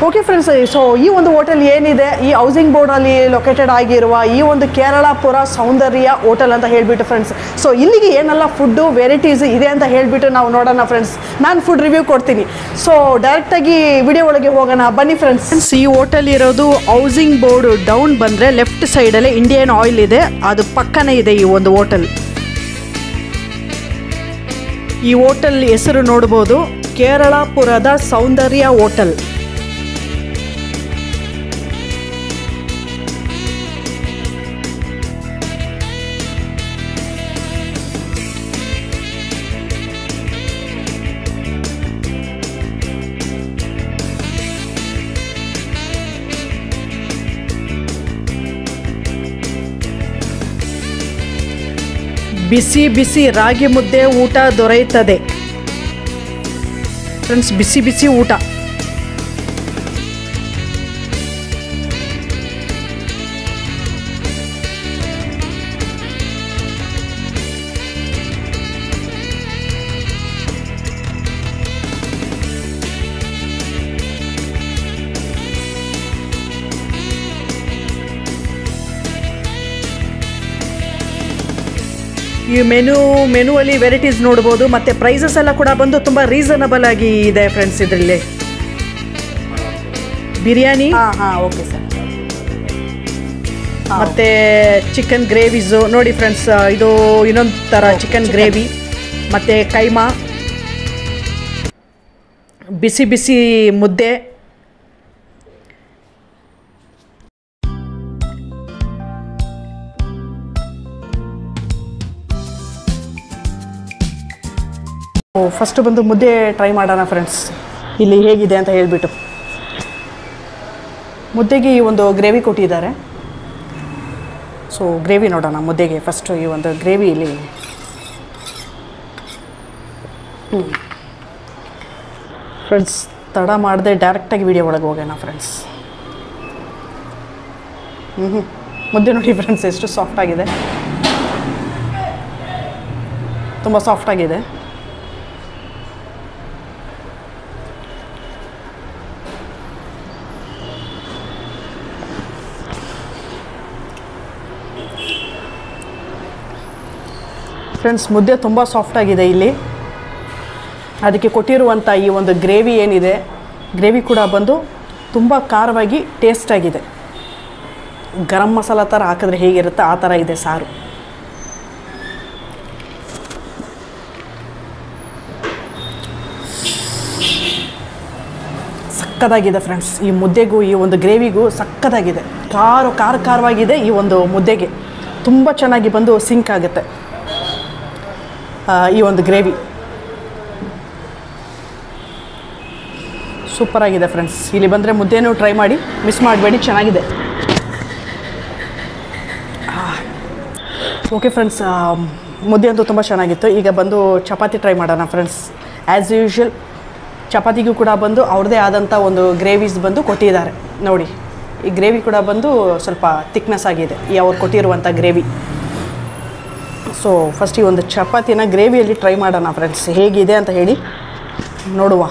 Okay friends, so ಈ ಒಂದು hotel ಏನಿದೆ ಈ ಹೌಸಿಂಗ್ ಬೋರ್ಡಲ್ಲಿ ಲೊಕೇಟೆಡ್ ಆಗಿರುವ ಈ ಒಂದು ಕೇರಳಪುರ ಸೌಂದರ್ಯ ಹೋಟೆಲ್ ಅಂತ ಹೇಳಿಬಿಟ್ಟು ಫ್ರೆಂಡ್ಸ್, ಸೊ ಇಲ್ಲಿಗೆ ಏನೆಲ್ಲ ಫುಡ್ಡು ವೆರೈಟೀಸ್ ಇದೆ ಅಂತ ಹೇಳಿಬಿಟ್ಟು ನಾವು ನೋಡೋಣ ಫ್ರೆಂಡ್ಸ್. ನಾನು ಫುಡ್ ರಿವ್ಯೂ ಕೊಡ್ತೀನಿ. ಸೊ ಡೈರೆಕ್ಟಾಗಿ ವಿಡಿಯೋ ಒಳಗೆ ಹೋಗೋಣ ಬನ್ನಿ ಫ್ರೆಂಡ್ಸ್. ಈ ಹೋಟೆಲ್ ಇರೋದು ಹೌಸಿಂಗ್ ಬೋರ್ಡ್ ಡೌನ್ ಬಂದರೆ ಲೆಫ್ಟ್ ಸೈಡಲ್ಲಿ ಇಂಡಿಯನ್ ಆಯಿಲ್ ಇದೆ, ಅದು ಪಕ್ಕನೇ ಇದೆ ಈ ಒಂದು ಹೋಟೆಲ್. ಈ ಹೋಟೆಲ್ ಹೆಸರು ನೋಡ್ಬೋದು, ಕೇರಳಪುರದ ಸೌಂದರ್ಯ ಹೋಟೆಲ್. ಬಿಸಿ ಬಿಸಿ ರಾಗಿ ಮುದ್ದೆ ಊಟ ದೊರೆಯುತ್ತದೆ ಫ್ರೆಂಡ್ಸ್, ಬಿಸಿ ಬಿಸಿ ಊಟ. ಈ ಮೆನುವಲ್ಲಿ ವೆರೈಟೀಸ್ ನೋಡ್ಬೋದು, ಮತ್ತು ಪ್ರೈಸಸ್ ಎಲ್ಲ ಕೂಡ ಬಂದು ತುಂಬ ರೀಸನಬಲ್ ಆಗಿ ಇದೆ ಫ್ರೆಂಡ್ಸ್. ಇದರಲ್ಲಿ ಬಿರಿಯಾನಿ, ಓಕೆ ಸರ್, ಮತ್ತು ಚಿಕನ್ ಗ್ರೇವೀಸು ನೋಡಿ ಫ್ರೆಂಡ್ಸ್, ಇದು ಇನ್ನೊಂದು ಥರ ಚಿಕನ್ ಗ್ರೇವಿ, ಮತ್ತು ಕೈಮಾ, ಬಿಸಿ ಬಿಸಿ ಮುದ್ದೆ, ಫಸ್ಟ್ ಬಂದು ಮುದ್ದೆ ಟ್ರೈ ಮಾಡೋಣ ಫ್ರೆಂಡ್ಸ್, ಇಲ್ಲಿ ಹೇಗಿದೆ ಅಂತ ಹೇಳಿಬಿಟ್ಟು. ಮುದ್ದೆಗೆ ಈ ಒಂದು ಗ್ರೇವಿ ಕೊಟ್ಟಿದ್ದಾರೆ. ಸೊ ಗ್ರೇವಿ ನೋಡೋಣ ಮುದ್ದೆಗೆ. ಫಸ್ಟು ಈ ಒಂದು ಗ್ರೇವಿ ಇಲ್ಲಿ ಫ್ರೆಂಡ್ಸ್, ತಡ ಮಾಡದೆ ಡೈರೆಕ್ಟಾಗಿ ವಿಡಿಯೋ ಒಳಗೆ ಹೋಗೋಣ ಫ್ರೆಂಡ್ಸ್. ಮುದ್ದೆ ನೋಡಿ ಫ್ರೆಂಡ್ಸ್, ಎಷ್ಟು ಸಾಫ್ಟಾಗಿದೆ, ತುಂಬ ಸಾಫ್ಟಾಗಿದೆ. ಫ್ರೆಂಡ್ಸ್, ಮುದ್ದೆ ತುಂಬ ಸಾಫ್ಟಾಗಿದೆ ಇಲ್ಲಿ. ಅದಕ್ಕೆ ಕೊಟ್ಟಿರುವಂಥ ಈ ಒಂದು ಗ್ರೇವಿ ಏನಿದೆ, ಗ್ರೇವಿ ಕೂಡ ಬಂದು ತುಂಬ ಖಾರವಾಗಿ ಟೇಸ್ಟಾಗಿದೆ. ಗರಂ ಮಸಾಲ ಥರ ಹಾಕಿದ್ರೆ ಹೇಗಿರುತ್ತೆ ಆ ಥರ ಇದೆ ಸಾರು. ಸಕ್ಕತ್ತಾಗಿದೆ ಫ್ರೆಂಡ್ಸ್, ಈ ಮುದ್ದೆಗೂ ಈ ಒಂದು ಗ್ರೇವಿಗೂ ಸಕ್ಕತ್ತಾಗಿದೆ. ಖಾರವಾಗಿದೆ ಈ ಒಂದು ಮುದ್ದೆಗೆ, ತುಂಬ ಚೆನ್ನಾಗಿ ಬಂದು ಸಿಂಕ್ ಆಗುತ್ತೆ ಈ ಒಂದು ಗ್ರೇವಿ. ಸೂಪರಾಗಿದೆ ಫ್ರೆಂಡ್ಸ್. ಇಲ್ಲಿ ಬಂದರೆ ಮುದ್ದೆನೂ ಟ್ರೈ ಮಾಡಿ, ಮಿಸ್ ಮಾಡಬೇಡಿ, ಚೆನ್ನಾಗಿದೆ. ಓಕೆ ಫ್ರೆಂಡ್ಸ್, ಮುದ್ದೆ ಅಂತೂ ತುಂಬ ಚೆನ್ನಾಗಿತ್ತು. ಈಗ ಬಂದು ಚಪಾತಿ ಟ್ರೈ ಮಾಡೋಣ ಫ್ರೆಂಡ್ಸ್. ಆ್ಯಸ್ ಯೂಶ್ವಲ್ ಚಪಾತಿಗೂ ಕೂಡ ಬಂದು ಅವ್ರದ್ದೇ ಆದಂಥ ಒಂದು ಗ್ರೇವೀಸ್ ಬಂದು ಕೊಟ್ಟಿದ್ದಾರೆ ನೋಡಿ. ಈ ಗ್ರೇವಿ ಕೂಡ ಬಂದು ಸ್ವಲ್ಪ ಥಿಕ್ನೆಸ್ ಆಗಿದೆ, ಈ ಅವ್ರು ಕೊಟ್ಟಿರುವಂಥ ಗ್ರೇವಿ. ಸೊ ಫಸ್ಟ್ ಈ ಒಂದು ಚಪಾತಿನ ಗ್ರೇವಿಯಲ್ಲಿ ಟ್ರೈ ಮಾಡೋಣ ಫ್ರೆಂಡ್ಸ್, ಹೇಗಿದೆ ಅಂತ ಹೇಳಿ ನೋಡುವ.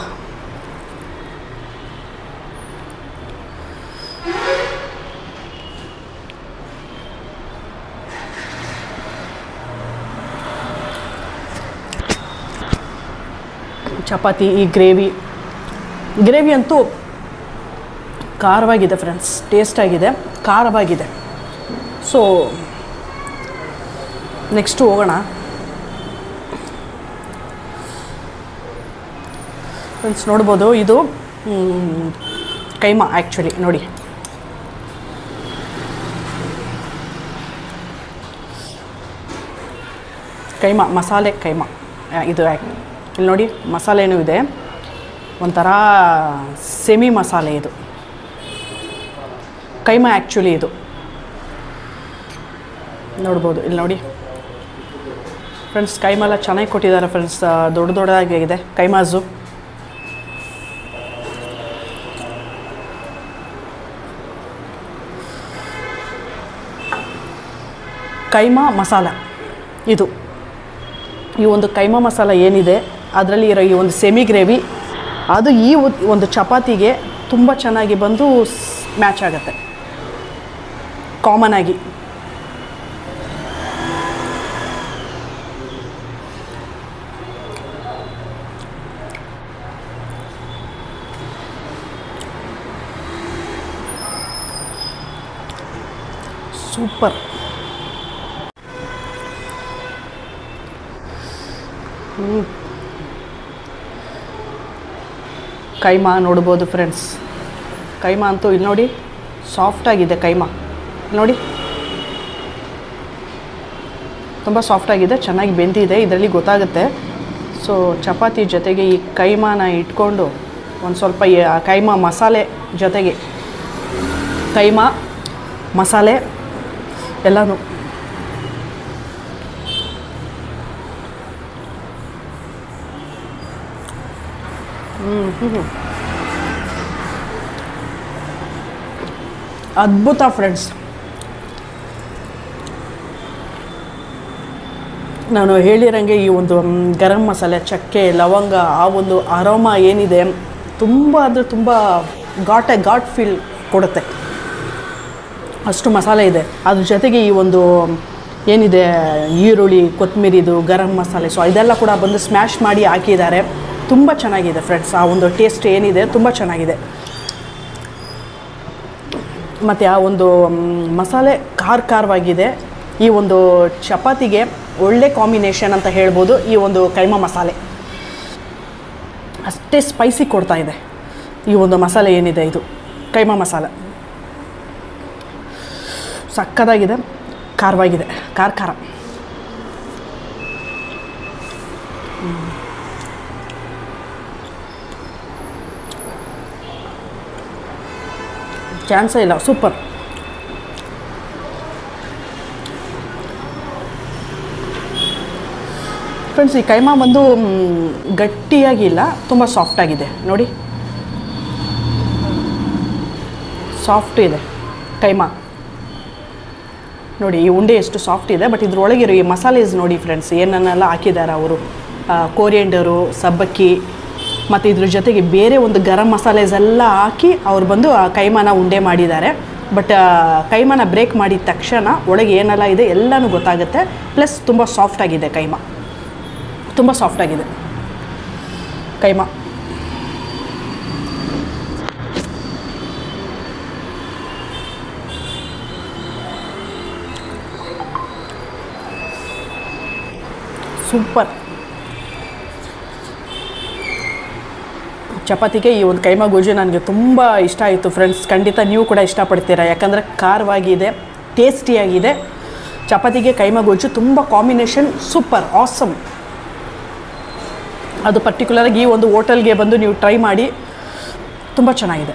ಚಪಾತಿ, ಈ ಗ್ರೇವಿ ಅಂತೂ ಖಾರವಾಗಿದೆ ಫ್ರೆಂಡ್ಸ್, ಟೇಸ್ಟಾಗಿದೆ, ಖಾರವಾಗಿದೆ. ಸೊ ನೆಕ್ಸ್ಟು ಹೋಗೋಣ ಫ್ರೆಂಡ್ಸ್. ನೋಡ್ಬೋದು, ಇದು ಕೈಮಾ ಆ್ಯಕ್ಚುಲಿ ನೋಡಿ. ಕೈಮಾ, ಮಸಾಲೆ ಕೈಮಾ ಇದು. ಇಲ್ಲಿ ನೋಡಿ, ಮಸಾಲೆನೂ ಇದೆ, ಒಂಥರ ಸೆಮಿ ಮಸಾಲೆ ಇದು. ಕೈಮಾ ಆ್ಯಕ್ಚುಲಿ ಇದು ನೋಡ್ಬೋದು. ಇಲ್ಲಿ ನೋಡಿ ಫ್ರೆಂಡ್ಸ್, ಕೈಮಾ ಎಲ್ಲ ಚೆನ್ನಾಗಿ ಕೊಟ್ಟಿದ್ದಾರೆ ಫ್ರೆಂಡ್ಸ್, ದೊಡ್ಡದಾಗಿದೆ ಕೈಮಾಜು. ಕೈಮಾ ಮಸಾಲ ಇದು. ಈ ಒಂದು ಕೈಮಾ ಮಸಾಲ ಏನಿದೆ ಅದರಲ್ಲಿ ಇರೋ ಈ ಒಂದು ಸೆಮಿ ಗ್ರೇವಿ ಅದು ಈ ಒಂದು ಚಪಾತಿಗೆ ತುಂಬ ಚೆನ್ನಾಗಿ ಬಂದು ಮ್ಯಾಚ್ ಆಗುತ್ತೆ ಕಾಮನ್ ಆಗಿ. ಸೂಪರ್. ಕೈಮಾ ನೋಡ್ಬೋದು ಫ್ರೆಂಡ್ಸ್. ಕೈಮಾ ಅಂತೂ ಇಲ್ಲಿ ನೋಡಿ ಸಾಫ್ಟಾಗಿದೆ. ಕೈಮಾ ನೋಡಿ ತುಂಬ ಸಾಫ್ಟಾಗಿದೆ, ಚೆನ್ನಾಗಿ ಬೆಂದಿದೆ, ಇದರಲ್ಲಿ ಗೊತ್ತಾಗುತ್ತೆ. ಸೊ ಚಪಾತಿ ಜೊತೆಗೆ ಈ ಕೈಮಾನ ಇಟ್ಕೊಂಡು ಒಂದು ಸ್ವಲ್ಪ ಕೈಮಾ ಮಸಾಲೆ ಜೊತೆಗೆ ಕೈಮಾ ಮಸಾಲೆ ಎಲ್ಲನೂ ಅದ್ಭುತ ಫ್ರೆಂಡ್ಸ್. ನಾನು ಹೇಳಿರಂಗೆ ಈ ಒಂದು ಗರಂ ಮಸಾಲೆ, ಚಕ್ಕೆ, ಲವಂಗ, ಆ ಒಂದು ಅರೋಮಾ ಏನಿದೆ ತುಂಬ ಅಂದರೆ ತುಂಬ ಘಾಟ್ ಫೀಲ್ ಕೊಡುತ್ತೆ, ಅಷ್ಟು ಮಸಾಲೆ ಇದೆ. ಅದ್ರ ಜೊತೆಗೆ ಈ ಒಂದು ಏನಿದೆ ಈರುಳ್ಳಿ, ಕೊತ್ತಂಬರಿದು ಗರಂ ಮಸಾಲೆ, ಸೊ ಇದೆಲ್ಲ ಕೂಡ ಬಂದು ಸ್ಮ್ಯಾಶ್ ಮಾಡಿ ಹಾಕಿದ್ದಾರೆ. ತುಂಬ ಚೆನ್ನಾಗಿದೆ ಫ್ರೆಂಡ್ಸ್. ಆ ಒಂದು ಟೇಸ್ಟ್ ಏನಿದೆ ತುಂಬ ಚೆನ್ನಾಗಿದೆ. ಮತ್ತು ಆ ಒಂದು ಮಸಾಲೆ ಖಾರವಾಗಿದೆ. ಈ ಒಂದು ಚಪಾತಿಗೆ ಒಳ್ಳೆ ಕಾಂಬಿನೇಷನ್ ಅಂತ ಹೇಳ್ಬೋದು ಈ ಒಂದು ಕೈಮಾ ಮಸಾಲೆ. ಅಷ್ಟೇ ಸ್ಪೈಸಿ ಕೊಡ್ತಾ ಇದೆ ಈ ಒಂದು ಮಸಾಲೆ ಏನಿದೆ, ಇದು ಕೈಮಾ ಮಸಾಲೆ ಸಕ್ಕತ್ತಾಗಿದೆ, ಖಾರವಾಗಿದೆ, ಖಾರ. ಚಾನ್ಸೇ ಇಲ್ಲ, ಸೂಪರ್. ಫ್ರೆಂಡ್ಸ್, ಈ ಕೈಮಾ ಬಂದು ಗಟ್ಟಿಯಾಗಿಲ್ಲ, ತುಂಬ ಸಾಫ್ಟಾಗಿದೆ ನೋಡಿ, ಸಾಫ್ಟ್ ಇದೆ ಕೈಮಾ ನೋಡಿ. ಈ ಉಂಡೆ ಎಷ್ಟು ಸಾಫ್ಟ್ ಇದೆ, ಬಟ್ ಇದ್ರೊಳಗಿರೋ ಈ ಮಸಾಲೆಸ್ ನೋಡಿ ಫ್ರೆಂಡ್ಸ್, ಏನನ್ನೆಲ್ಲ ಹಾಕಿದ್ದಾರೆ ಅವರು. ಕೋರಿಯಂಡರು, ಸಬ್ಬಕ್ಕಿ ಮತ್ತು ಇದ್ರ ಜೊತೆಗೆ ಬೇರೆ ಒಂದು ಗರಂ ಮಸಾಲೆಸ್ ಎಲ್ಲ ಹಾಕಿ ಅವ್ರು ಬಂದು ಆ ಕೈಮಾನ ಉಂಡೆ ಮಾಡಿದ್ದಾರೆ. ಬಟ್ ಕೈಮಾನ ಬ್ರೇಕ್ ಮಾಡಿದ ತಕ್ಷಣ ಒಳಗೆ ಏನೆಲ್ಲ ಇದೆ ಎಲ್ಲನೂ ಗೊತ್ತಾಗುತ್ತೆ. ಪ್ಲಸ್ ತುಂಬ ಸಾಫ್ಟಾಗಿದೆ ಕೈಮಾ, ತುಂಬ ಸಾಫ್ಟಾಗಿದೆ ಕೈಮಾ. ಸೂಪರ್. ಚಪಾತಿಗೆ ಈ ಒಂದು ಕೈಮಾ ಗೊಜ್ಜು ನನಗೆ ತುಂಬ ಇಷ್ಟ ಆಯಿತು ಫ್ರೆಂಡ್ಸ್. ಖಂಡಿತ ನೀವು ಕೂಡ ಇಷ್ಟಪಡ್ತೀರಾ, ಯಾಕಂದರೆ ಖಾರವಾಗಿದೆ, ಟೇಸ್ಟಿಯಾಗಿದೆ. ಚಪಾತಿಗೆ ಕೈಮಾ ಗೊಜ್ಜು ತುಂಬ ಕಾಂಬಿನೇಷನ್ ಸೂಪರ್, ಆಸಮ್. ಅದು ಪರ್ಟಿಕ್ಯುಲರಾಗಿ ಈ ಒಂದು ಹೋಟೆಲ್ಗೆ ಬಂದು ನೀವು ಟ್ರೈ ಮಾಡಿ, ತುಂಬ ಚೆನ್ನಾಗಿದೆ.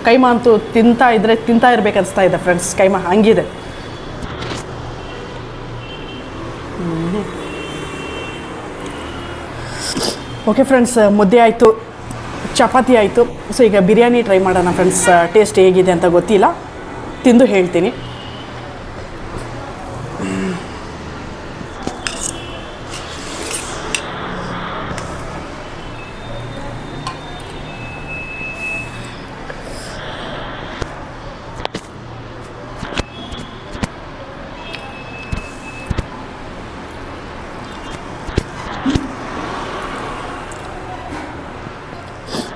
ಕೈಮಾ ಅಂತೂ ತಿಂತಾ ಇರಬೇಕು ಅನಿಸ್ತಾ ಇದೆ ಫ್ರೆಂಡ್ಸ್. ಕೈಮಾ ಹಂಗಿದೆ. ಓಕೆ ಫ್ರೆಂಡ್ಸ್, ಮುದ್ದೆ ಆಯಿತು, ಚಪಾತಿ ಆಯಿತು. ಸೊ ಈಗ ಬಿರಿಯಾನಿ ಟ್ರೈ ಮಾಡೋಣ ಫ್ರೆಂಡ್ಸ್. ಟೇಸ್ಟ್ ಹೇಗಿದೆ ಅಂತ ಗೊತ್ತಿಲ್ಲ, ತಿಂದು ಹೇಳ್ತೀನಿ.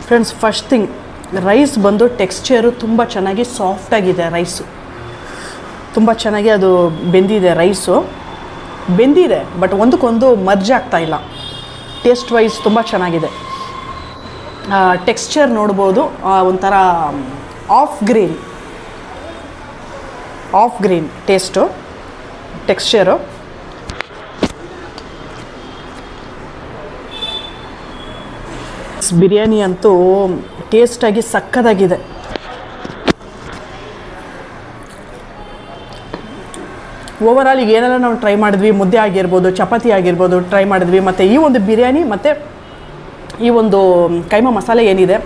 ಫ್ರೆಂಡ್ಸ್, ಫಸ್ಟ್ ಥಿಂಗ್, ರೈಸ್ ಬಂದು ಟೆಕ್ಸ್ಚರು ತುಂಬ ಚೆನ್ನಾಗಿ ಸಾಫ್ಟಾಗಿದೆ. ರೈಸು ತುಂಬ ಚೆನ್ನಾಗಿ ಅದು ಬೆಂದಿದೆ. ರೈಸು ಬೆಂದಿದೆ, ಬಟ್ ಒಂದಕ್ಕೊಂದು ಮರ್ಜ್ ಆಗ್ತಾ ಇಲ್ಲ. ಟೇಸ್ಟ್ ವೈಸ್ ತುಂಬ ಚೆನ್ನಾಗಿದೆ. ಟೆಕ್ಸ್ಚರ್ ನೋಡ್ಬೋದು, ಒಂಥರ of green taste, texture. Biryani ಅಂತೂ ಟೇಸ್ಟಾಗಿ ಸಕ್ಕತ್ತಾಗಿದೆ. ಓವರಾಲ್ ಈಗ ಏನೆಲ್ಲ ನಾವು ಟ್ರೈ ಮಾಡಿದ್ವಿ, ಮುದ್ದೆ ಆಗಿರ್ಬೋದು, ಚಪಾತಿ ಆಗಿರ್ಬೋದು ಟ್ರೈ ಮಾಡಿದ್ವಿ, ಮತ್ತು ಈ ಒಂದು ಬಿರಿಯಾನಿ ಮತ್ತು ಈ ಒಂದು ಕೈಮಾ ಮಸಾಲೆ ಏನಿದೆ,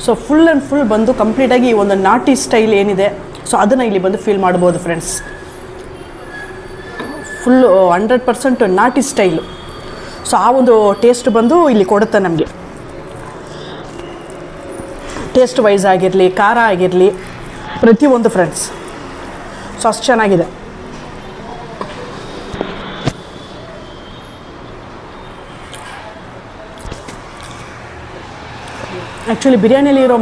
ಸೊ ಫುಲ್ ಆ್ಯಂಡ್ ಫುಲ್ ಬಂದು ಕಂಪ್ಲೀಟಾಗಿ ಈ ಒಂದು ನಾಟಿ ಸ್ಟೈಲ್ ಏನಿದೆ, ಸೊ ಅದನ್ನು ಇಲ್ಲಿ ಬಂದು ಫೀಲ್ ಮಾಡ್ಬೋದು ಫ್ರೆಂಡ್ಸ್. ಫುಲ್ಲು 100% ನಾಟಿ ಸ್ಟೈಲು. ಸೊ ಆ ಒಂದು ಟೇಸ್ಟ್ ಬಂದು ಇಲ್ಲಿ ಕೊಡುತ್ತೆ ನಮಗೆ. ಟೇಸ್ಟ್ ವೈಸ್ ಆಗಿರಲಿ, ಖಾರ ಆಗಿರಲಿ, ಪ್ರತಿಯೊಂದು ಫ್ರೆಂಡ್ಸ್. ಸೊ ಅಷ್ಟು ಚೆನ್ನಾಗಿದೆ. ಆ್ಯಕ್ಚುಲಿ ಬಿರಿಯಾನಿಲಿ ಇರೋ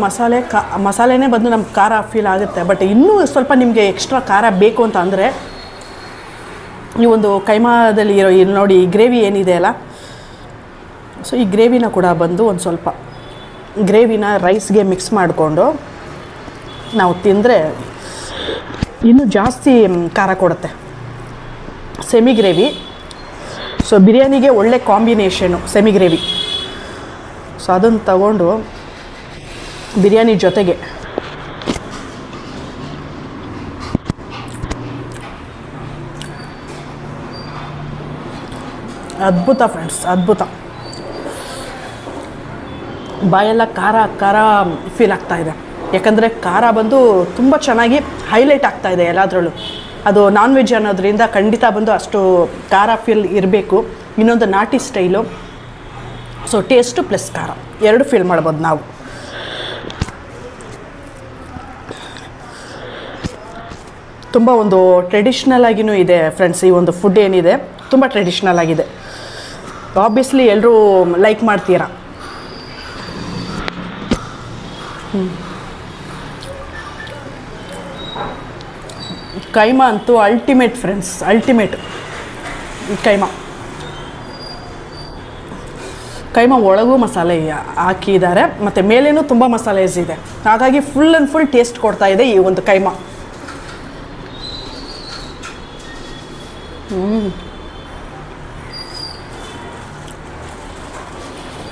ಮಸಾಲೆನೇ ಬಂದು ನಮ್ಗೆ ಖಾರ ಫೀಲ್ ಆಗುತ್ತೆ. ಬಟ್ ಇನ್ನೂ ಸ್ವಲ್ಪ ನಿಮಗೆ ಎಕ್ಸ್ಟ್ರಾ ಖಾರ ಬೇಕು ಅಂತ ಅಂದರೆ ಈ ಒಂದು ಕೈಮಾದಲ್ಲಿ ಇರೋ ನೋಡಿ ಈ ಗ್ರೇವಿ ಏನಿದೆ ಅಲ್ಲ, ಸೊ ಈ ಗ್ರೇವಿನ ಕೂಡ ಬಂದು ಒಂದು ಸ್ವಲ್ಪ ಗ್ರೇವಿನ ರೈಸ್ಗೆ ಮಿಕ್ಸ್ ಮಾಡಿಕೊಂಡು ನಾವು ತಿಂದರೆ ಇನ್ನೂ ಜಾಸ್ತಿ ಖಾರ ಕೊಡುತ್ತೆ. ಸೆಮಿ ಗ್ರೇವಿ, ಸೊ ಬಿರಿಯಾನಿಗೆ ಒಳ್ಳೆ ಕಾಂಬಿನೇಷನು ಸೆಮಿ ಗ್ರೇವಿ. ಸೊ ಅದನ್ನು ತಗೊಂಡು ಬಿರಿಯಾನಿ ಜೊತೆಗೆ ಅದ್ಭುತ ಫ್ರೆಂಡ್ಸ್, ಅದ್ಭುತ. ಬಾಯೆಲ್ಲ ಖಾರ ಖಾರ ಫೀಲ್ ಆಗ್ತಾಯಿದೆ. ಯಾಕಂದರೆ ಖಾರ ಬಂದು ತುಂಬ ಚೆನ್ನಾಗಿ ಹೈಲೈಟ್ ಆಗ್ತಾಯಿದೆ ಎಲ್ಲದರಲ್ಲೂ. ಅದು ನಾನ್ ವೆಜ್ ಅನ್ನೋದ್ರಿಂದ ಖಂಡಿತ ಬಂದು ಅಷ್ಟು ಖಾರ ಫೀಲ್ ಇರಬೇಕು. ಇನ್ನೊಂದು ನಾಟಿ ಸ್ಟೈಲು. ಸೊ ಟೇಸ್ಟು ಪ್ಲಸ್ ಖಾರ ಎರಡು ಫೀಲ್ ಮಾಡ್ಬೋದು ನಾವು. ತುಂಬ ಒಂದು ಟ್ರೆಡಿಷ್ನಲ್ ಆಗಿಯೂ ಇದೆ ಫ್ರೆಂಡ್ಸ್. ಈ ಒಂದು ಫುಡ್ ಏನಿದೆ ತುಂಬ ಟ್ರೆಡಿಷ್ನಲ್ ಆಗಿದೆ. ಆಬ್ವಿಯಸ್ಲಿ ಎಲ್ಲರೂ ಲೈಕ್ ಮಾಡ್ತೀರಾ. ಕೈಮಾ ಅಂತೂ ಅಲ್ಟಿಮೇಟ್ ಫ್ರೆಂಡ್ಸ್, ಅಲ್ಟಿಮೇಟ್. ಕೈಮಾ ಒಳಗೂ ಮಸಾಲೆ ಹಾಕಿದ್ದಾರೆ ಮತ್ತು ಮೇಲೇನೂ ತುಂಬ ಮಸಾಲೆಸ್ ಇದೆ. ಹಾಗಾಗಿ ಫುಲ್ ಆ್ಯಂಡ್ ಫುಲ್ ಟೇಸ್ಟ್ ಕೊಡ್ತಾ ಇದೆ ಈ ಒಂದು ಕೈಮಾ.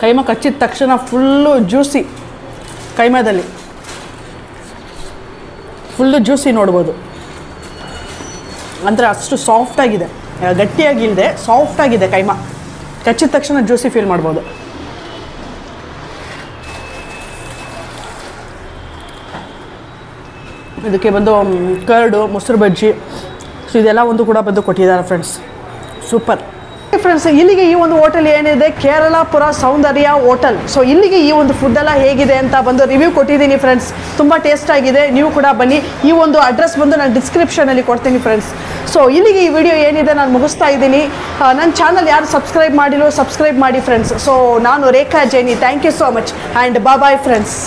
ಕೈಮಾ ಕಚ್ಚಿದ ತಕ್ಷಣ ಫುಲ್ಲು ಜ್ಯೂಸಿ. ಕೈಮಾದಲ್ಲಿ ಫುಲ್ಲು ಜ್ಯೂಸಿ ನೋಡ್ಬೋದು. ಅಂದರೆ ಅಷ್ಟು ಸಾಫ್ಟಾಗಿದೆ, ಗಟ್ಟಿಯಾಗಿಲ್ಲದೆ ಸಾಫ್ಟಾಗಿದೆ ಕೈಮಾ. ಕಚ್ಚಿದ ತಕ್ಷಣ ಜ್ಯೂಸಿ ಫೀಲ್ ಮಾಡ್ಬೋದು. ಇದಕ್ಕೆ ಬಂದು ಕರ್ಡು, ಮೊಸರು ಬಜ್ಜಿ, ಸೊ ಇದೆಲ್ಲ ಒಂದು ಕೂಡ ಬಂದು ಕೊಟ್ಟಿದ್ದಾರೆ ಫ್ರೆಂಡ್ಸ್. Super friends. ಇಲ್ಲಿಗೆ ಈ ಒಂದು ಹೋಟೆಲ್ ಏನಿದೆ ಕೇರಳಪುರ ಸೌಂದರ್ಯ ಹೋಟೆಲ್. ಸೊ ಇಲ್ಲಿಗೆ ಈ ಒಂದು ಫುಡ್ ಎಲ್ಲ ಹೇಗಿದೆ ಅಂತ ಬಂದು ರಿವ್ಯೂ ಕೊಟ್ಟಿದ್ದೀನಿ ಫ್ರೆಂಡ್ಸ್. ತುಂಬ ಟೇಸ್ಟ್ ಆಗಿದೆ. ನೀವು ಕೂಡ ಬನ್ನಿ. ಈ ಒಂದು ಅಡ್ರೆಸ್ ಬಂದು ನಾನು ಡಿಸ್ಕ್ರಿಪ್ಷನಲ್ಲಿ ಕೊಡ್ತೀನಿ ಫ್ರೆಂಡ್ಸ್. ಸೊ ಇಲ್ಲಿಗೆ ಈ ವಿಡಿಯೋ ಏನಿದೆ ನಾನು ಮುಗಿಸ್ತಾ ಇದ್ದೀನಿ. ನನ್ನ ಚಾನಲ್ ಯಾರು ಸಬ್ಸ್ಕ್ರೈಬ್ ಮಾಡಿಲ್ಲೋ ಸಬ್ಸ್ಕ್ರೈಬ್ ಮಾಡಿ ಫ್ರೆಂಡ್ಸ್. ಸೊ ನಾನು Rekha Jaini. Thank you so much and bye friends.